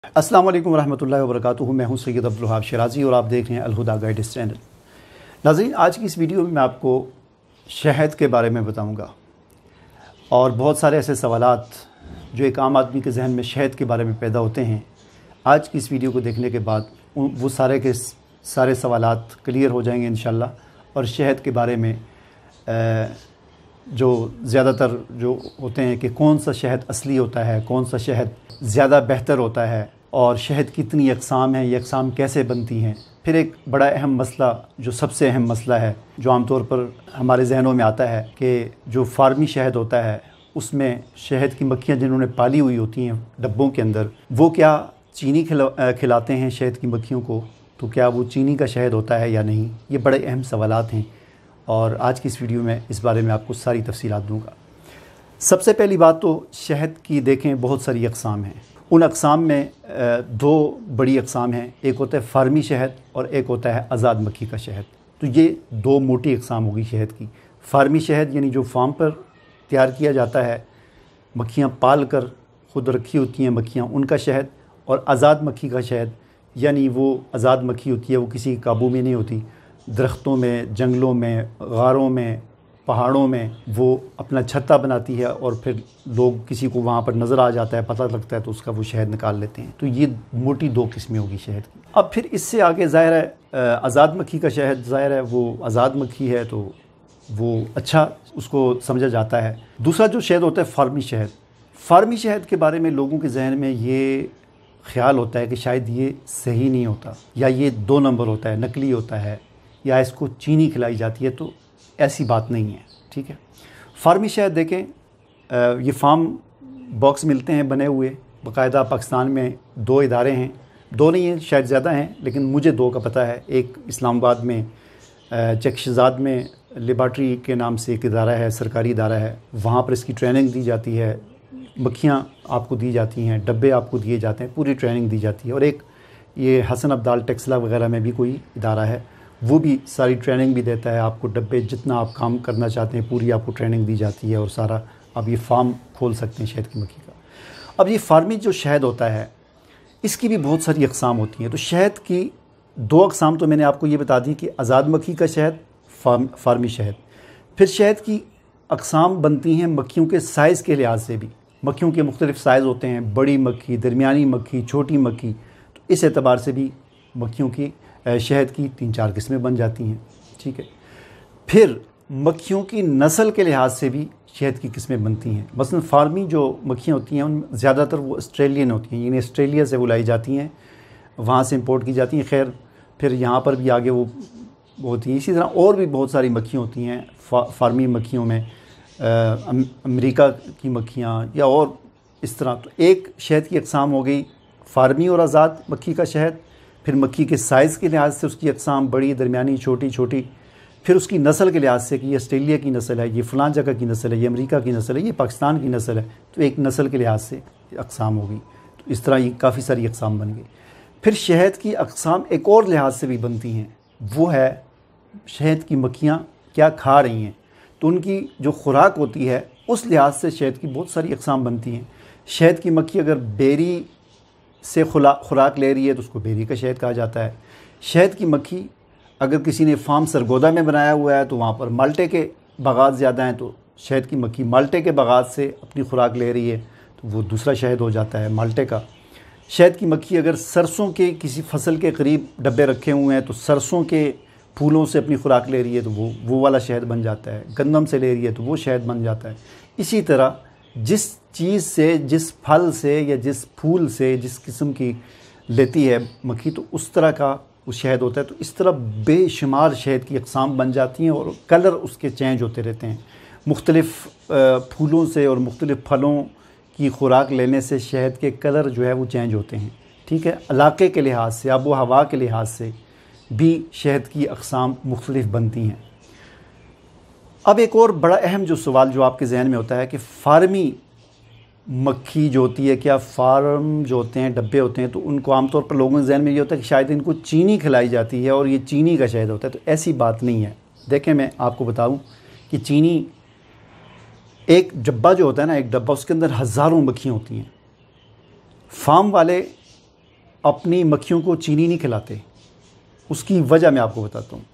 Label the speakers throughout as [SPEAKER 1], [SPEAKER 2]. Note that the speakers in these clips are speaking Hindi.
[SPEAKER 1] अस्सलाम वालेकुम रहमतुल्लाहि व बरकातुहू। मैं हूं सैयद अब्दुल वहाब शिराज़ी और आप देख रहे हैं अल हुदा गाइडेंस चैनल। नाज़रीन, आज की इस वीडियो में मैं आपको शहद के बारे में बताऊंगा और बहुत सारे ऐसे सवालात जो एक आम आदमी के जहन में शहद के बारे में पैदा होते हैं। आज की इस वीडियो को देखने के बाद वो सारे के सारे सवालात क्लियर हो जाएंगे इंशाल्लाह। और शहद के बारे में जो ज़्यादातर जो होते हैं कि कौन सा शहद असली होता है, कौन सा शहद ज़्यादा बेहतर होता है और शहद कितनी अक़साम हैं, ये अक़साम कैसे बनती हैं। फिर एक बड़ा अहम मसला, जो सबसे अहम मसला है, जो आमतौर पर हमारे जहनों में आता है कि जो फार्मी शहद होता है उसमें शहद की मक्खियाँ जिन्होंने पाली हुई होती हैं डब्बों के अंदर, वो क्या चीनी खिलाते हैं शहद की मक्खियों को, तो क्या वो चीनी का शहद होता है या नहीं। ये बड़े अहम सवालात हैं और आज की इस वीडियो में इस बारे में आपको सारी तफसीलात दूंगा। सबसे पहली बात तो शहद की देखें, बहुत सारी अक़साम हैं। उन अक़साम में दो बड़ी अक़साम हैं, एक होता है फार्मी शहद और एक होता है आज़ाद मक्खी का शहद। तो ये दो मोटी अक़साम होगी शहद की। फार्मी शहद यानी जो फार्म पर तैयार किया जाता है, मक्खियाँ पाल कर ख़ुद रखी होती हैं मक्खियाँ, उनका शहद। और आज़ाद मक्खी का शहद यानी वो आज़ाद मक्खी होती है, वो किसी काबू में नहीं होती, दरख्तों में, जंगलों में, गारों में, पहाड़ों में वो अपना छत्ता बनाती है और फिर लोग किसी को वहाँ पर नज़र आ जाता है, पता लगता है तो उसका वो शहद निकाल लेते हैं। तो ये मोटी दो किस्में होगी शहद की। अब फिर इससे आगे ज़ाहिर है आज़ाद मक्खी का शहद, ज़ाहिर है वो आज़ाद मक्खी है तो वो अच्छा उसको समझा जाता है। दूसरा जो शहद होता है फार्मी शहद। फार्मी शहद के बारे में लोगों के जहन में ये ख़्याल होता है कि शायद ये सही नहीं होता, या ये 2 नंबर होता है, नकली होता है, या इसको चीनी खिलाई जाती है। तो ऐसी बात नहीं है, ठीक है। फार्मी शहद देखें, ये फार्म बॉक्स मिलते हैं बने हुए बाकायदा। पाकिस्तान में 2 इदारे हैं, 2 नहीं हैं, शायद ज़्यादा हैं, लेकिन मुझे 2 का पता है। एक इस्लामाबाद में चकशज़ाद में लेबार्ट्री के नाम से एक इदारा है, सरकारी इदारा है, वहाँ पर इसकी ट्रेनिंग दी जाती है, मक्खियाँ आपको दी जाती हैं, डब्बे आपको दिए जाते हैं, पूरी ट्रेनिंग दी जाती है। और एक ये हसन अब्दाल टेक्सला वगैरह में भी कोई इदारा है, वो भी सारी ट्रेनिंग भी देता है आपको। डब्बे जितना आप काम करना चाहते हैं पूरी आपको ट्रेनिंग दी जाती है और सारा आप ये फार्म खोल सकते हैं शहद की मक्खी का। अब ये फार्मी जो शहद होता है इसकी भी बहुत सारी अक़साम होती हैं। तो शहद की 2 अक़साम तो मैंने आपको ये बता दी कि आज़ाद मक्खी का शहद, फार्मी शहद। फिर शहद की अक़साम बनती हैं मक्खियों के साइज़ के लिहाज से भी। मक्खियों के मुख्तलिफ़ साइज़ होते हैं, बड़ी मक्खी, दरमियानी मक्खी, छोटी मक्खी। तो इस एतबार से भी मक्खियों की शहद की 3-4 किस्में बन जाती हैं, ठीक है। फिर मक्खियों की नस्ल के लिहाज से भी शहद की किस्में बनती हैं। मसलन फार्मी जो मक्खियाँ होती हैं उन ज़्यादातर वो ऑस्ट्रेलियन होती हैं, यानी ऑस्ट्रेलिया से वो लाई जाती हैं, वहाँ से इंपोर्ट की जाती हैं। खैर फिर यहाँ पर भी आगे वो होती हैं। इसी तरह और भी बहुत सारी मक्खियाँ होती हैं फार्मी मक्खियों में, अमेरिका की मक्खियाँ या और इस तरह। तो एक शहद की अक़साम हो गई फार्मी और आज़ाद मक्खी का शहद। फिर मक्खी के साइज़ के लिहाज से उसकी अक़साम बड़ी, दरमियानी, छोटी छोटी। फिर उसकी नस्ल के लिहाज से कि ये ऑस्ट्रेलिया की नस्ल है, ये फ़लाँ जगह की नस्ल है, ये अमेरिका की नस्ल है, ये पाकिस्तान की नस्ल है, तो एक नस्ल के लिहाज से अक़साम होगी। तो इस तरह ये काफ़ी सारी अक़साम बन गई। फिर शहद की अक़साम एक और लिहाज से भी बनती हैं, वो है शहद की मक्खियाँ क्या खा रही हैं। तो उनकी जो खुराक होती है उस लिहाज से शहद की बहुत सारी अक़साम बनती हैं। शहद की मक्खी अगर बेरी से खुराक ले रही है तो उसको बेरी का शहद कहा जाता है। शहद की मक्खी अगर किसी ने फार्म सरगोदा में बनाया हुआ है तो वहाँ पर माल्टे के बागात ज़्यादा हैं, तो शहद की मक्खी माल्टे के बागात से अपनी खुराक ले रही है तो वो दूसरा शहद हो जाता है माल्टे का। शहद की मक्खी अगर सरसों के किसी फसल के करीब डब्बे रखे हुए हैं तो सरसों के फूलों से अपनी खुराक ले रही है तो वो वाला शहद बन जाता है। गंदम से ले रही है तो वो शहद बन जाता है। इसी तरह जिस चीज़ से, जिस फल से या जिस फूल से जिस किस्म की लेती है मक्खी, तो उस तरह का वो शहद होता है। तो इस तरह बेशुमार शहद की अक़साम बन जाती हैं और कलर उसके चेंज होते रहते हैं। मुख्तलिफ़ फूलों से और मुख्तलिफ़ फलों की खुराक लेने से शहद के कलर जो है वो चेंज होते हैं, ठीक है। इलाके के लिहाज से, आबो हवा के लिहाज से भी शहद की अक़साम मुख्तलिफ़ बनती हैं। अब एक और बड़ा अहम जो सवाल जो आपके जहन में होता है कि फार्मी मक्खी जो होती है, क्या फार्म जो होते हैं, डब्बे होते हैं, तो उनको आमतौर पर लोगों के जहन में ये होता है कि शायद इनको चीनी खिलाई जाती है और ये चीनी का शहद होता है। तो ऐसी बात नहीं है। देखें, मैं आपको बताऊं कि चीनी, एक डब्बा जो होता है ना, एक डब्बा, उसके अंदर हज़ारों मक्खियाँ होती हैं। फार्म वाले अपनी मक्खियों को चीनी नहीं खिलाते। उसकी वजह मैं आपको बताता हूँ।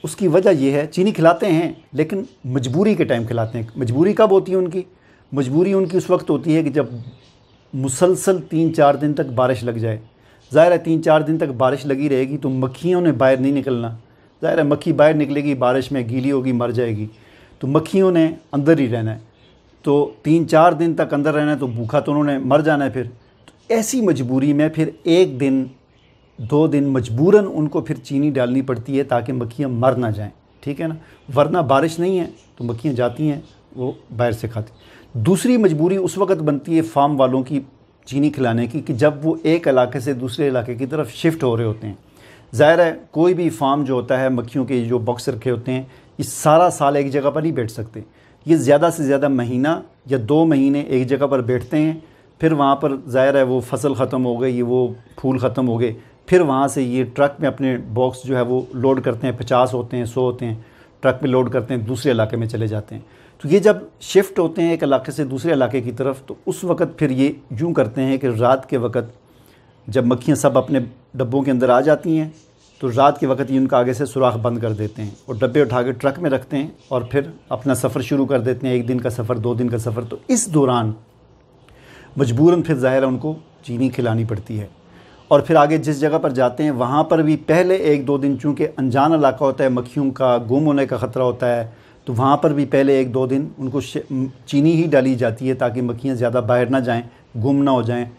[SPEAKER 1] उसकी वजह यह है, चीनी खिलाते हैं लेकिन मजबूरी के टाइम खिलाते हैं। मजबूरी कब होती है उनकी? मजबूरी उनकी उस वक्त होती है कि जब मुसलसल 3-4 दिन तक बारिश लग जाए। ज़ाहिर है 3-4 दिन तक बारिश लगी रहेगी तो मक्खियों ने बाहर नहीं निकलना। ज़ाहिर है मक्खी बाहर निकलेगी, बारिश में गीली होगी, मर जाएगी, तो मक्खियों ने अंदर ही रहना है। तो 3-4 दिन तक अंदर रहना है तो भूखा तो उन्होंने मर जाना है। फिर तो ऐसी मजबूरी में फिर 1 दिन 2 दिन मजबूरन उनको फिर चीनी डालनी पड़ती है ताकि मक्खियाँ मर ना जाएं, ठीक है ना। वरना बारिश नहीं है तो मक्खियाँ जाती हैं, वो बाहर से खाती। दूसरी मजबूरी उस वक्त बनती है फार्म वालों की चीनी खिलाने की कि जब वो एक इलाके से दूसरे इलाके की तरफ शिफ्ट हो रहे होते हैं। ज़ाहिर है कोई भी फार्म जो होता है, मक्खियों के जो बॉक्स रखे होते हैं, ये सारा साल एक जगह पर नहीं बैठ सकते। ये ज़्यादा से ज़्यादा महीना या 2 महीने एक जगह पर बैठते हैं। फिर वहाँ पर ज़ाहिर है वो फसल ख़त्म हो गई, वो फूल ख़त्म हो गए, फिर वहाँ से ये ट्रक में अपने बॉक्स जो है वो लोड करते हैं। 50 होते हैं, 100 होते हैं, ट्रक में लोड करते हैं, दूसरे इलाके में चले जाते हैं। तो ये जब शिफ्ट होते हैं एक इलाके से दूसरे इलाके की तरफ, तो उस वक़्त फिर ये यूँ करते हैं कि रात के वक़्त जब मक्खियाँ सब अपने डब्बों के अंदर आ जाती हैं तो रात के वक़्त ये उनका आगे से सुराख बंद कर देते हैं और डब्बे उठा के ट्रक में रखते हैं और फिर अपना सफ़र शुरू कर देते हैं। 1 दिन का सफ़र, 2 दिन का सफ़र। तो इस दौरान मजबूरन फिर ज़ाहिर है उनको चीनी खिलानी पड़ती है। और फिर आगे जिस जगह पर जाते हैं वहाँ पर भी पहले 1-2 दिन, चूँकि अनजान इलाका होता है, मक्खियों का गुम होने का ख़तरा होता है, तो वहाँ पर भी पहले 1-2 दिन उनको चीनी ही डाली जाती है ताकि मक्खियाँ ज़्यादा बाहर ना जाएँ, गुम ना हो जाएँ।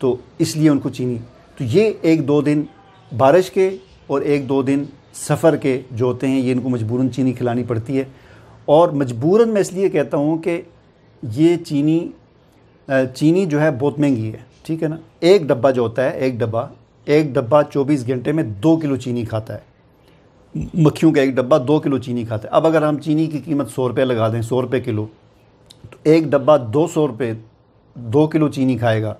[SPEAKER 1] तो इसलिए उनको चीनी, तो ये 1-2 दिन बारिश के और 1-2 दिन सफ़र के जो होते हैं, ये इनको मजबूरन चीनी खिलानी पड़ती है। और मजबूरन मैं इसलिए कहता हूँ कि ये चीनी जो है बहुत महंगी है, ठीक है ना। एक डब्बा जो होता है, एक डब्बा 24 घंटे में 2 किलो चीनी खाता है। मक्खियों का एक डब्बा 2 किलो चीनी खाता है। अब अगर हम चीनी की कीमत 100 रुपये लगा दें, 100 रुपये किलो, तो एक डब्बा 200 रुपये, 2 किलो चीनी खाएगा।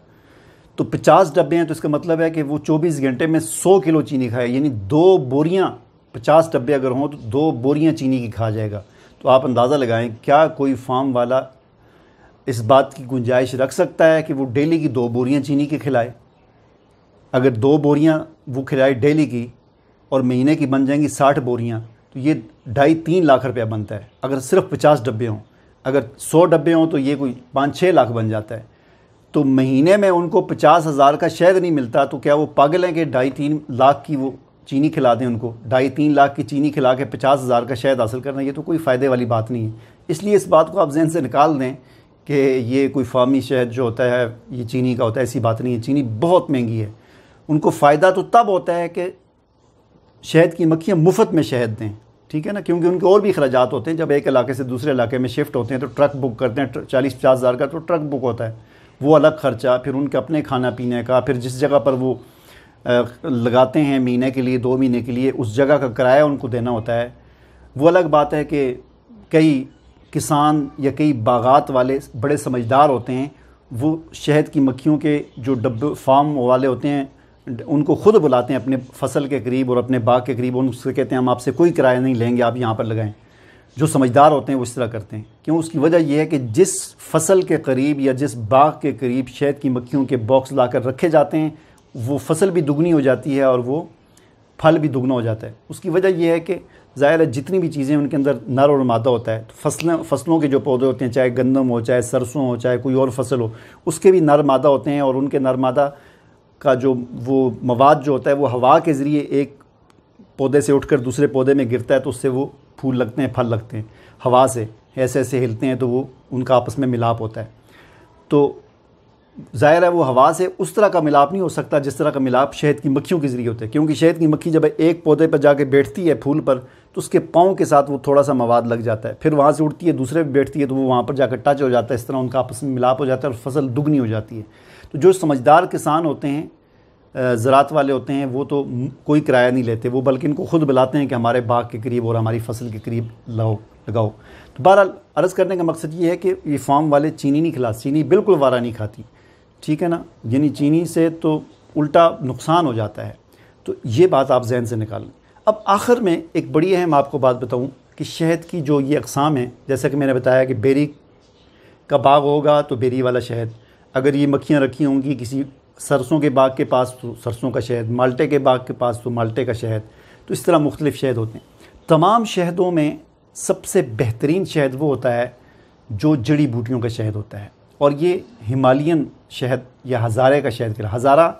[SPEAKER 1] तो 50 डब्बे हैं तो इसका मतलब है कि वो 24 घंटे में 100 किलो चीनी खाए, यानी 2 बोरियां, 50 डब्बे अगर हों तो 2 बोरियां चीनी की खा जाएगा। तो आप अंदाज़ा लगाएं, क्या कोई फार्म वाला इस बात की गुंजाइश रख सकता है कि वो डेली की 2 बोरियां चीनी की खिलाए? अगर 2 बोरियां वो खिलाए डेली की और महीने की बन जाएंगी 60 बोरियां, तो ये 2.5-3 लाख रुपया बनता है अगर सिर्फ 50 डब्बे हों। अगर 100 डब्बे हों तो ये कोई 5-6 लाख बन जाता है। तो महीने में उनको 50,000 का शहद नहीं मिलता, तो क्या वो पागल हैं कि 2.5-3 लाख की वो चीनी खिला दें उनको? 2.5-3 लाख की चीनी खिला के 50,000 का शहद हासिल करना, ये तो कोई फ़ायदे वाली बात नहीं है। इसलिए इस बात को आप जहन से निकाल दें कि ये कोई फार्मी शहद जो होता है ये चीनी का होता है, ऐसी बात नहीं है। चीनी बहुत महंगी है। उनको फ़ायदा तो तब होता है कि शहद की मक्खियाँ मुफ्त में शहद दें, ठीक है ना, क्योंकि उनके और भी अखराजात होते हैं। जब एक इलाके से दूसरे इलाके में शिफ्ट होते हैं तो ट्रक बुक करते हैं, 40-50 हज़ार का तो ट्रक बुक होता है, वो अलग ख़र्चा। फिर उनके अपने खाना पीने का, फिर जिस जगह पर वो लगाते हैं महीने के लिए, 2 महीने के लिए, उस जगह का किराया उनको देना होता है। वो अलग बात है कि कई किसान या कई बागात वाले बड़े समझदार होते हैं, वो शहद की मक्खियों के जो डब्बे फार्म वाले होते हैं उनको खुद बुलाते हैं अपने फसल के करीब और अपने बाग के करीब। उनसे कहते हैं हम आपसे कोई किराया नहीं लेंगे, आप यहाँ पर लगाएं। जो समझदार होते हैं वो इस तरह करते हैं। क्यों? उसकी वजह यह है कि जिस फसल के करीब या जिस बाग के करीब शहद की मक्खियों के बॉक्स लाकर रखे जाते हैं, वो फसल भी दुगनी हो जाती है और वो फल भी दुगना हो जाता है। उसकी वजह यह है कि ज़ाहिर है जितनी भी चीज़ें उनके अंदर नर और मादा होता है। तो फसलों के जो पौधे होते हैं, चाहे गंदम हो, चाहे सरसों हो, चाहे कोई और फसल हो, उसके भी नर मादा होते हैं। और उनके नर मादा का जो वो मवाद जो होता है वो हवा के ज़रिए एक पौधे से उठकर दूसरे पौधे में गिरता है, तो उससे वो फूल लगते हैं, फल लगते हैं। हवा से ऐसे ऐसे हिलते हैं तो वो उनका आपस में मिलाप होता है। तो ज़ाहिर है वो हवा से उस तरह का मिलाप नहीं हो सकता जिस तरह का मिलाप शहद की मक्खियों के ज़रिए होता है। क्योंकि शहद की मक्खी जब एक पौधे पर जाके बैठती है फूल पर, तो उसके पाँव के साथ वो थोड़ा सा मवाद लग जाता है। फिर वहाँ से उठती है, दूसरे पे बैठती है, तो वो वहाँ पर जाकर टच हो जाता है। इस तरह उनका आपस में मिलाप हो जाता है और फसल दुगनी हो जाती है। तो जो समझदार किसान होते हैं, ज़रात वाले होते हैं, वो तो कोई किराया नहीं लेते, वो बल्कि इनको खुद बुलाते हैं कि हमारे बाग के करीब और हमारी फसल के करीब लगाओ। तो बहरहाल अर्ज़ करने का मकसद ये है कि ये फार्म वाले चीनी नहीं खिलाते, चीनी बिल्कुल वारा नहीं खाती, ठीक है ना। यानी चीनी से तो उल्टा नुकसान हो जाता है। तो ये बात आप जहन से निकाल लें। अब आखिर में एक बड़ी अहम आपको बात बताऊं कि शहद की जो ये अक़साम है, जैसा कि मैंने बताया कि बेरी का बाग होगा तो बेरी वाला शहद, अगर ये मक्खियाँ रखी होंगी किसी सरसों के बाग के पास तो सरसों का शहद, माल्टे के बाग के पास तो माल्टे का शहद। तो इस तरह मुख्तलिफ़ शहद होते हैं। तमाम शहदों में सबसे बेहतरीन शहद वो होता है जो जड़ी बूटियों का शहद होता है, और ये हिमालयन शहद या हज़ारे का शहद कहलाता है। हज़ारा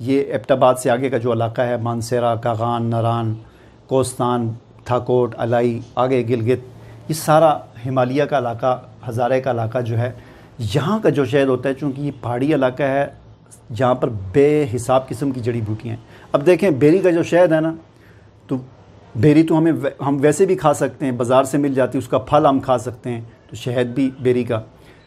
[SPEAKER 1] ये एबटाबाद से आगे का जो इलाका है, मानसेरा, कागान, नारान, कोस्तान, थाकोट, अलाई, आगे गिलगित, ये सारा हिमालय का इलाका, हज़ारे का इलाका जो है, यहाँ का जो शहद होता है, चूँकि ये पहाड़ी इलाका है जहाँ पर बेहिसाब किस्म की जड़ी बूटियाँ हैं। अब देखें बेरी का जो शहद है ना, तो बेरी तो हम वैसे भी खा सकते हैं, बाज़ार से मिल जाती है, उसका फल हम खा सकते हैं, तो शहद भी बेरी का।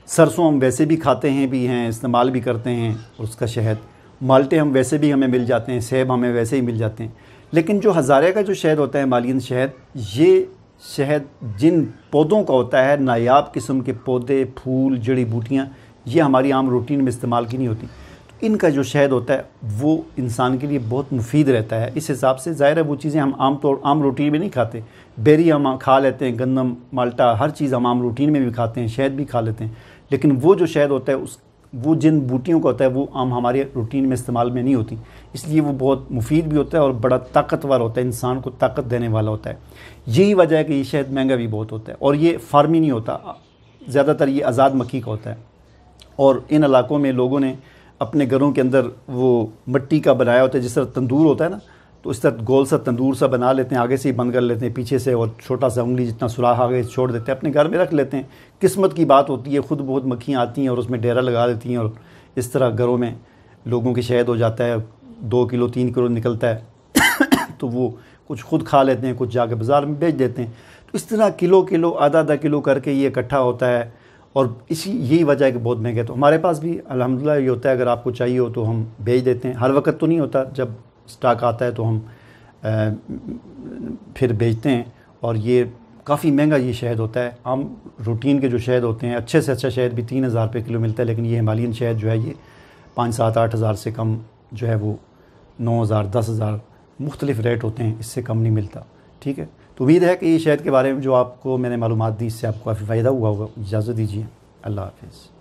[SPEAKER 1] सरसों हम वैसे भी खाते हैं भी हैं, इस्तेमाल भी करते हैं उसका शहद। माल्टे हम वैसे भी हमें मिल जाते हैं, सेब हमें वैसे ही मिल जाते हैं। लेकिन जो हज़ारे का जो शहद होता है, हिमालयन शहद, ये शहद जिन पौधों का होता है, नायाब किस्म के पौधे, फूल, जड़ी बूटियाँ, ये हमारी आम रूटीन में इस्तेमाल की नहीं होती। तो इनका जो शहद होता है वो इंसान के लिए बहुत मुफीद रहता है। इस हिसाब से ज़ाहिर है वो चीज़ें हम आम रूटीन में नहीं खाते। बेरी हम खा लेते हैं, गंदम, माल्टा, हर चीज़ हम आम रूटीन में भी खाते हैं, शहद भी खा लेते हैं। लेकिन वो जो शहद होता है वो जिन बूटियों का होता है वो आम हमारे रूटीन में इस्तेमाल में नहीं होती, इसलिए वो बहुत मुफीद भी होता है और बड़ा ताकतवर होता है, इंसान को ताकत देने वाला होता है। यही वजह है कि ये शहद महंगा भी बहुत होता है, और ये फार्मी नहीं होता, ज़्यादातर ये आज़ाद मक्खी का होता है। और इन इलाकों में लोगों ने अपने घरों के अंदर वो मिट्टी का बनाया होता है, जिस तरह तंदूर होता है ना, तो इस तरह गोल सा तंदूर सा बना लेते हैं, आगे से ही बंद कर लेते हैं पीछे से, और छोटा सा उंगली जितना सुराख आगे छोड़ देते हैं, अपने घर में रख लेते हैं। किस्मत की बात होती है, खुद बहुत मक्खियाँ आती हैं और उसमें डेरा लगा देती हैं, और इस तरह घरों में लोगों के शहद हो जाता है, 2 किलो 3 किलो निकलता है। तो वो कुछ खुद खा लेते हैं, कुछ जाके बाज़ार में बेच देते हैं। तो इस तरह किलो आधा किलो करके ये इकट्ठा होता है, और यही वजह है कि बहुत महंगे। तो हमारे पास भी अल्हम्दुलिल्लाह ये होता है, अगर आपको चाहिए हो तो हम बेच देते हैं। हर वक्त तो नहीं होता, जब स्टॉक आता है तो हम फिर बेचते हैं। और ये काफ़ी महंगा ये शहद होता है। आम रूटीन के जो शहद होते हैं, अच्छे से अच्छा शहद भी 3000 रुपये किलो मिलता है, लेकिन ये हिमालयन शहद जो है ये 5, 7, 8 हज़ार से कम जो है वो 9000, 10,000 मुख्तलिफ़ रेट होते हैं, इससे कम नहीं मिलता। ठीक है, तो उम्मीद है कि ये शहद के बारे में जो आपको मैंने मालूमात दी, इससे आपको काफ़ी फ़ायदा हुआ होगा। इजाज़त दीजिए, अल्लाह हाफ़िज़।